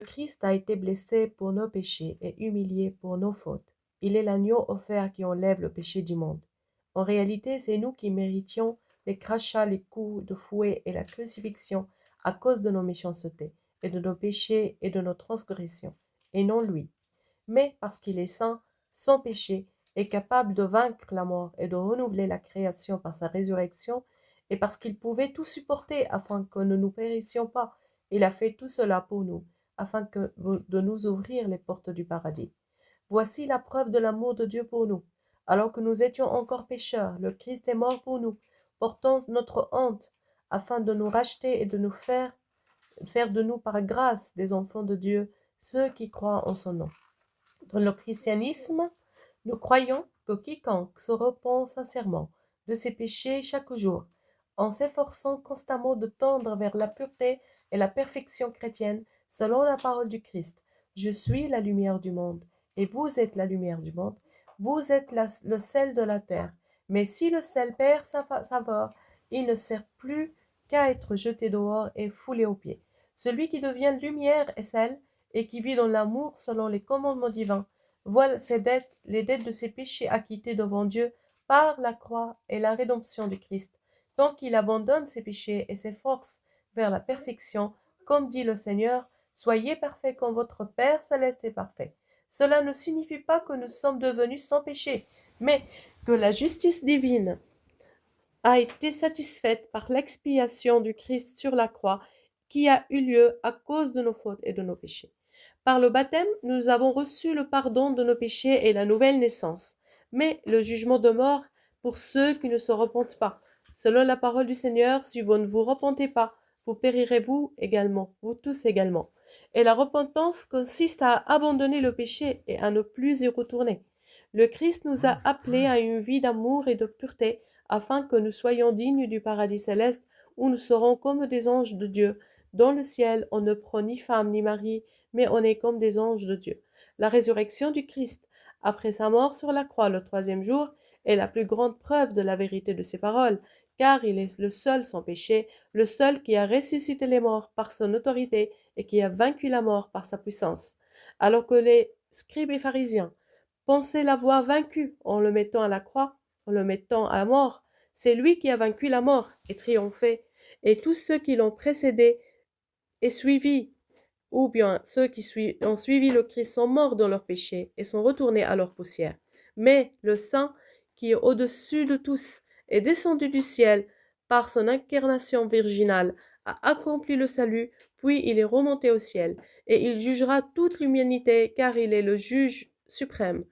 Christ a été blessé pour nos péchés et humilié pour nos fautes. Il est l'agneau offert qui enlève le péché du monde. En réalité, c'est nous qui méritions les crachats, les coups de fouet et la crucifixion à cause de nos méchancetés et de nos péchés et de nos transgressions, et non lui. Mais parce qu'il est saint, sans péché, est capable de vaincre la mort et de renouveler la création par sa résurrection, et parce qu'il pouvait tout supporter afin que nous ne périssions pas, il a fait tout cela pour nous, afin de nous ouvrir les portes du paradis. Voici la preuve de l'amour de Dieu pour nous. Alors que nous étions encore pécheurs, le Christ est mort pour nous, portant notre honte, afin de nous racheter et de nous faire de nous par grâce des enfants de Dieu, ceux qui croient en son nom. Dans le christianisme, nous croyons que quiconque se repent sincèrement de ses péchés chaque jour, en s'efforçant constamment de tendre vers la pureté et la perfection chrétienne, selon la parole du Christ. Je suis la lumière du monde, et vous êtes la lumière du monde. Vous êtes le sel de la terre. Mais si le sel perd sa saveur, il ne sert plus qu'à être jeté dehors et foulé aux pieds. Celui qui devient lumière et sel, et qui vit dans l'amour selon les commandements divins, voit ses dettes, les dettes de ses péchés acquittées devant Dieu par la croix et la rédemption du Christ. Donc il abandonne ses péchés et s'efforce vers la perfection, comme dit le Seigneur, soyez parfaits comme votre Père céleste est parfait. Cela ne signifie pas que nous sommes devenus sans péché, mais que la justice divine a été satisfaite par l'expiation du Christ sur la croix qui a eu lieu à cause de nos fautes et de nos péchés. Par le baptême, nous avons reçu le pardon de nos péchés et la nouvelle naissance, mais le jugement de mort pour ceux qui ne se repentent pas. Selon la parole du Seigneur, si vous ne vous repentez pas, vous périrez vous également, vous tous également. Et la repentance consiste à abandonner le péché et à ne plus y retourner. Le Christ nous a appelés à une vie d'amour et de pureté, afin que nous soyons dignes du paradis céleste, où nous serons comme des anges de Dieu. Dans le ciel, on ne prend ni femme ni mari, mais on est comme des anges de Dieu. La résurrection du Christ, après sa mort sur la croix le troisième jour, est la plus grande preuve de la vérité de ses paroles, car il est le seul sans péché, le seul qui a ressuscité les morts par son autorité et qui a vaincu la mort par sa puissance. Alors que les scribes et pharisiens pensaient l'avoir vaincu en le mettant à la croix, en le mettant à la mort, c'est lui qui a vaincu la mort et triomphé, et tous ceux qui l'ont précédé et suivi, ou bien ceux qui ont suivi le Christ sont morts dans leurs péchés et sont retournés à leur poussière. Mais le Saint, qui est au-dessus de tous, est descendu du ciel par son incarnation virginale, a accompli le salut, puis il est remonté au ciel, et il jugera toute l'humanité, car il est le juge suprême.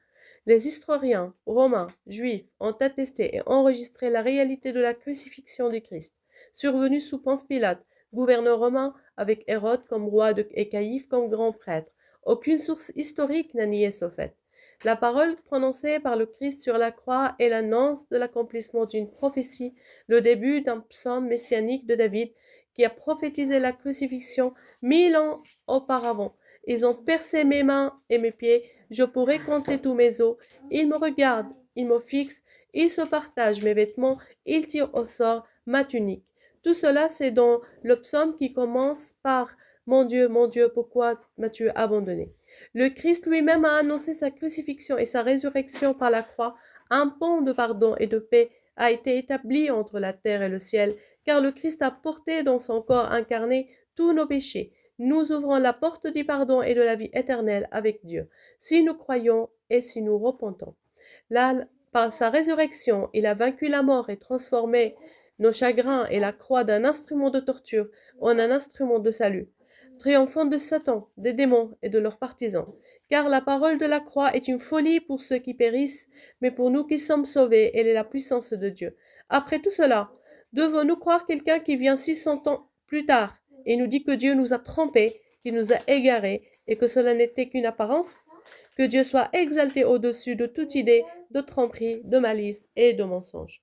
Les historiens romains, juifs, ont attesté et enregistré la réalité de la crucifixion du Christ, survenue sous Ponce Pilate, gouverneur romain, avec Hérode comme roi et Caïphe comme grand prêtre. Aucune source historique n'a nié ce fait. La parole prononcée par le Christ sur la croix est l'annonce de l'accomplissement d'une prophétie, le début d'un psaume messianique de David qui a prophétisé la crucifixion 1000 ans auparavant. Ils ont percé mes mains et mes pieds, je pourrais compter tous mes os. Ils me regardent, ils me fixent, ils se partagent mes vêtements, ils tirent au sort ma tunique. Tout cela, c'est dans le psaume qui commence par mon Dieu, pourquoi m'as-tu abandonné? Le Christ lui-même a annoncé sa crucifixion et sa résurrection par la croix. Un pont de pardon et de paix a été établi entre la terre et le ciel, car le Christ a porté dans son corps incarné tous nos péchés. Nous ouvrons la porte du pardon et de la vie éternelle avec Dieu, si nous croyons et si nous repentons. Là, par sa résurrection, il a vaincu la mort et transformé nos chagrins et la croix d'un instrument de torture en un instrument de salut, triomphant de Satan, des démons et de leurs partisans. Car la parole de la croix est une folie pour ceux qui périssent, mais pour nous qui sommes sauvés, elle est la puissance de Dieu. Après tout cela, devons-nous croire quelqu'un qui vient 600 ans plus tard et nous dit que Dieu nous a trompés, qu'il nous a égarés et que cela n'était qu'une apparence? Que Dieu soit exalté au-dessus de toute idée de tromperie, de malice et de mensonge.